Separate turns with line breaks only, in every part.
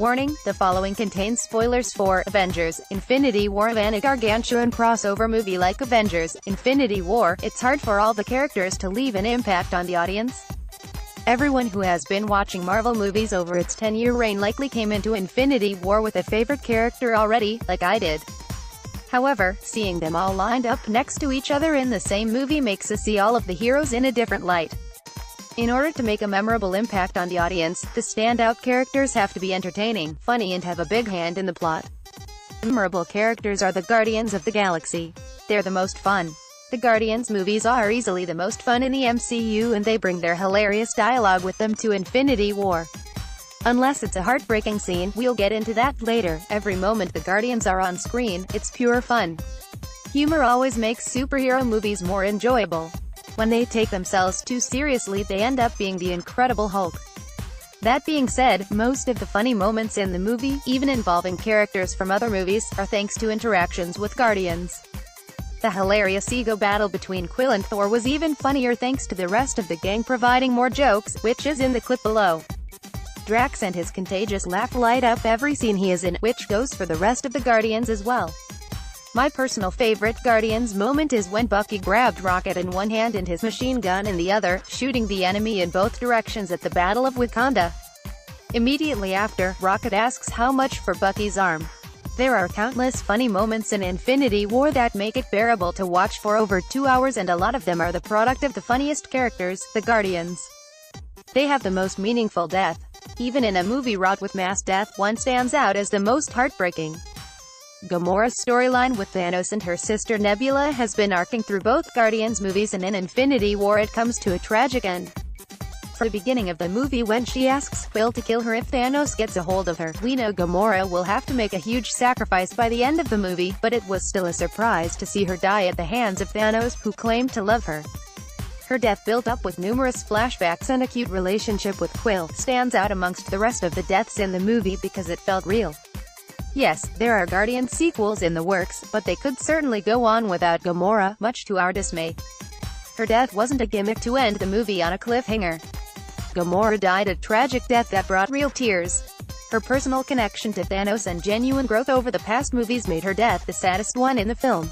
Warning, the following contains spoilers for Avengers: Infinity War. In a gargantuan crossover movie like Avengers: Infinity War, it's hard for all the characters to leave an impact on the audience. Everyone who has been watching Marvel movies over its 10-year reign likely came into Infinity War with a favorite character already, like I did. However, seeing them all lined up next to each other in the same movie makes us see all of the heroes in a different light. In order to make a memorable impact on the audience, the standout characters have to be entertaining, funny and have a big hand in the plot. Memorable characters are the Guardians of the Galaxy. They're the most fun. The Guardians movies are easily the most fun in the MCU, and they bring their hilarious dialogue with them to Infinity War. Unless it's a heartbreaking scene, we'll get into that later. Every moment the Guardians are on screen, it's pure fun. Humor always makes superhero movies more enjoyable. When they take themselves too seriously, they end up being the Incredible Hulk. That being said, most of the funny moments in the movie, even involving characters from other movies, are thanks to interactions with Guardians. The hilarious ego battle between Quill and Thor was even funnier thanks to the rest of the gang providing more jokes, which is in the clip below. Drax and his contagious laugh light up every scene he is in, which goes for the rest of the Guardians as well. My personal favorite Guardians moment is when Bucky grabbed Rocket in one hand and his machine gun in the other, shooting the enemy in both directions at the Battle of Wakanda. Immediately after, Rocket asks how much for Bucky's arm. There are countless funny moments in Infinity War that make it bearable to watch for over 2 hours, and a lot of them are the product of the funniest characters, the Guardians. They have the most meaningful death. Even in a movie wrought with mass death, one stands out as the most heartbreaking. Gamora's storyline with Thanos and her sister Nebula has been arcing through both Guardians movies, and in Infinity War it comes to a tragic end. From the beginning of the movie, when she asks Quill to kill her if Thanos gets a hold of her, we know Gamora will have to make a huge sacrifice by the end of the movie, but it was still a surprise to see her die at the hands of Thanos, who claimed to love her. Her death, built up with numerous flashbacks and a cute relationship with Quill, stands out amongst the rest of the deaths in the movie because it felt real. Yes, there are Guardians sequels in the works, but they could certainly go on without Gamora, much to our dismay. Her death wasn't a gimmick to end the movie on a cliffhanger. Gamora died a tragic death that brought real tears. Her personal connection to Thanos and genuine growth over the past movies made her death the saddest one in the film.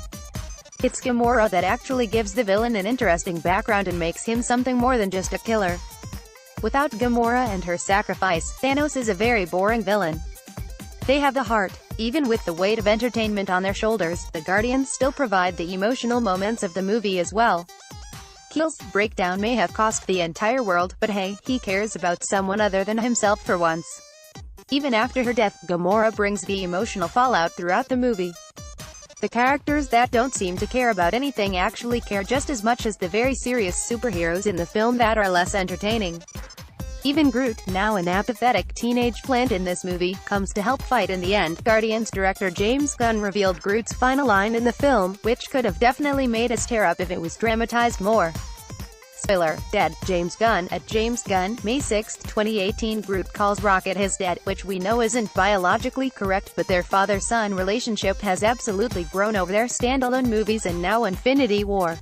It's Gamora that actually gives the villain an interesting background and makes him something more than just a killer. Without Gamora and her sacrifice, Thanos is a very boring villain. They have the heart. Even with the weight of entertainment on their shoulders, the Guardians still provide the emotional moments of the movie as well. Quill's breakdown may have cost the entire world, but hey, he cares about someone other than himself for once. Even after her death, Gamora brings the emotional fallout throughout the movie. The characters that don't seem to care about anything actually care just as much as the very serious superheroes in the film that are less entertaining. Even Groot, now an apathetic teenage plant in this movie, comes to help fight in the end. Guardians director James Gunn revealed Groot's final line in the film, which could have definitely made us tear up if it was dramatized more. Spoiler: dead. James Gunn, at James Gunn, May 6, 2018. Groot calls Rocket his dad, which we know isn't biologically correct, but their father-son relationship has absolutely grown over their standalone movies and now Infinity War.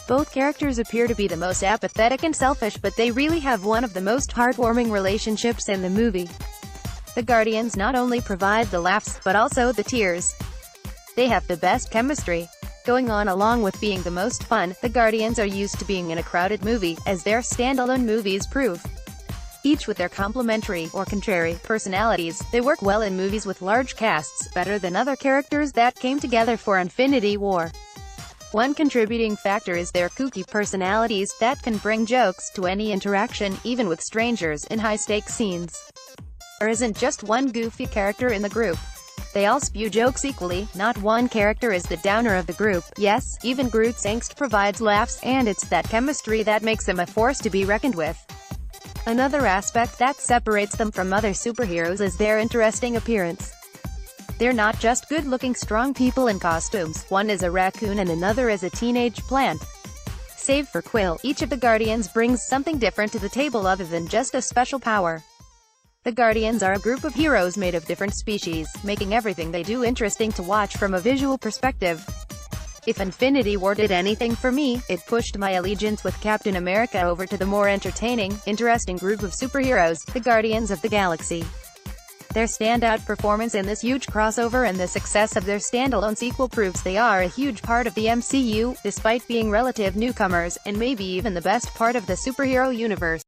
Both characters appear to be the most apathetic and selfish, but they really have one of the most heartwarming relationships in the movie. The Guardians not only provide the laughs, but also the tears. They have the best chemistry. Going on, along with being the most fun, the Guardians are used to being in a crowded movie, as their standalone movies prove. Each with their complementary, or contrary, personalities, they work well in movies with large casts, better than other characters that came together for Infinity War. One contributing factor is their kooky personalities that can bring jokes to any interaction, even with strangers, in high-stakes scenes. There isn't just one goofy character in the group. They all spew jokes equally. Not one character is the downer of the group. Yes, even Groot's angst provides laughs, and it's that chemistry that makes them a force to be reckoned with. Another aspect that separates them from other superheroes is their interesting appearance. They're not just good-looking strong people in costumes. One is a raccoon and another is a teenage plant. Save for Quill, each of the Guardians brings something different to the table other than just a special power. The Guardians are a group of heroes made of different species, making everything they do interesting to watch from a visual perspective. If Infinity War did anything for me, it pushed my allegiance with Captain America over to the more entertaining, interesting group of superheroes, the Guardians of the Galaxy. Their standout performance in this huge crossover and the success of their standalone sequel proves they are a huge part of the MCU, despite being relative newcomers, and maybe even the best part of the superhero universe.